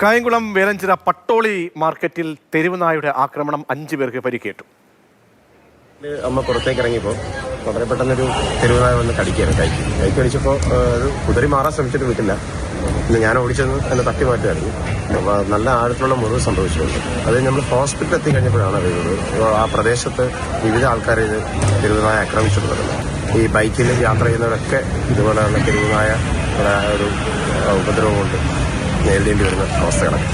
കായംകുളം വേലഞ്ചിറ പട്ടോളി മാർക്കറ്റിൽ തെരുവ് നായയുടെ ആക്രമണം 5 പേർക്ക് പരിക്കേറ്റു. അമ്മ പുറത്തേക്ക് ഇറങ്ങിയപ്പോൾ വളരെ പെട്ടെന്നൊരു തെരുവ് നായ വന്ന് കടിക്കുകയാണ്. കൈക്ക് കടിച്ചപ്പോൾ ഒരു കുതിരി മാറാൻ ശ്രമിച്ചിട്ട് വിട്ടില്ല. പിന്നെ ഞാൻ ഓടിച്ചെന്ന് എന്നെ തട്ടി മാറ്റുമായിരുന്നു. നല്ല ആഴത്തിലുള്ള മുറിവ് സംഭവിച്ചിട്ടുണ്ട്. അത് നമ്മൾ ഹോസ്പിറ്റലിൽ എത്തിക്കഴിഞ്ഞപ്പോഴാണ് അറിയുന്നത്. ആ പ്രദേശത്ത് വിവിധ ആൾക്കാരെ ഇത് തെരുവ് നായ ആക്രമിച്ചിട്ടുള്ളത്. ഈ ബൈക്കിൽ യാത്ര ചെയ്യുന്നവരൊക്കെ ഇതുപോലെയുള്ള തെരുവ് നായ ഒരു ഉപദ്രവം കൊണ്ട് നേരിടേണ്ടി വരുന്ന അവസ്ഥകളാണ്.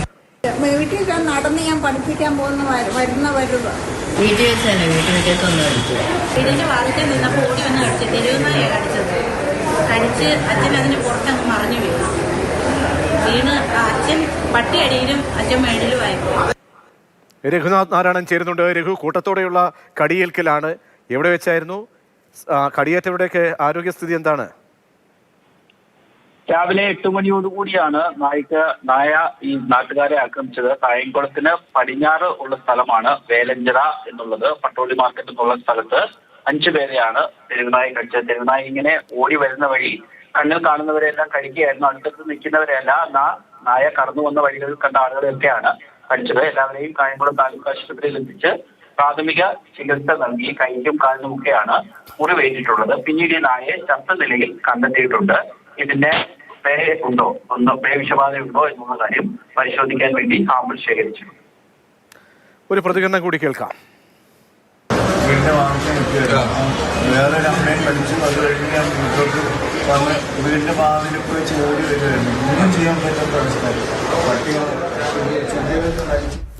വീട്ടിൽ നടന്ന് ഞാൻ പഠിപ്പിക്കാൻ പോകുന്ന വരുന്ന വീട്ടിൽ വെച്ച് തന്നെ വീട്ടിനകത്തൊന്നും അടിച്ചു. വീടിന്റെ വാതിക്കൽ നിന്നപ്പോൾ ഓടി വന്ന് കടിച്ചു. തെരുവുനായ കടിച്ചത്. കടിച്ച് അച്ഛൻ അതിന് പുറത്തങ്ങ് മറിഞ്ഞു വീണ് അച്ഛൻ പട്ടിയടിയിലും അച്ഛൻ മേടിലുമായിപ്പോയി. രഘുനാഥ് നാരായണൻ ചേരുന്നുണ്ട്. രഘു, കൂട്ടത്തോടെയുള്ള കടിയേൽക്കലാണ്. എവിടെ വെച്ചായിരുന്നു കടിയേറ്റവരുടെയൊക്കെ ആരോഗ്യസ്ഥിതി എന്താണ്? രാവിലെ 8 മണിയോടുകൂടിയാണ് നായ ഈ നാട്ടുകാരെ ആക്രമിച്ചത്. കായംകുളത്തിന് പടിഞ്ഞാറ് ഉള്ള സ്ഥലമാണ് വേലഞ്ചിറ എന്നുള്ളത്. പട്ടോളി മാർക്കറ്റ് എന്നുള്ള സ്ഥലത്ത് 5 പേരെയാണ് തെരുവുനായ കടിച്ചത്. തെരുവുനായ ഇങ്ങനെ ഓടി വരുന്ന വഴി കണ്ണിൽ കാണുന്നവരെല്ലാം കടിക്കുകയായിരുന്നു. അടുത്തടുത്ത് നിൽക്കുന്നവരെയല്ല, നായ കടന്നു വന്ന വഴികളിൽ കണ്ട ആളുകളെയൊക്കെയാണ് കടിച്ചത്. എല്ലാവരെയും കായംകുളം താലൂക്ക് ആശുപത്രിയിൽ എത്തിച്ച് പ്രാഥമിക ചികിത്സ നൽകി കൈക്കും കാലിനുമൊക്കെയാണ് മുറിവേറ്റിട്ടുള്ളത്. പിന്നീട് ഈ നായയെ ചത്ത നിലയിൽ കണ്ടെത്തിയിട്ടുണ്ട്. ഇതിന്റെ പേ ഉണ്ടോ, പേ വിഷബാധയുണ്ടോ എന്നുള്ള കാര്യം പരിശോധിക്കാൻ വേണ്ടി സാമ്പിൾ ശേഖരിച്ചു. ഒരു പ്രതികരണം കൂടി കേൾക്കാം. വീടിന്റെ വേറൊരു അമ്മയെ കടിച്ചു. അത് കഴിഞ്ഞ് ഞാൻ വീട്ടിലോട്ട് വന്ന് വീടിന്റെ വാതിലിൽ പോയി ഓടി വരുമായിരുന്നു. ഒന്നും ചെയ്യാൻ പറ്റാത്ത അവസ്ഥ. പട്ടികൾ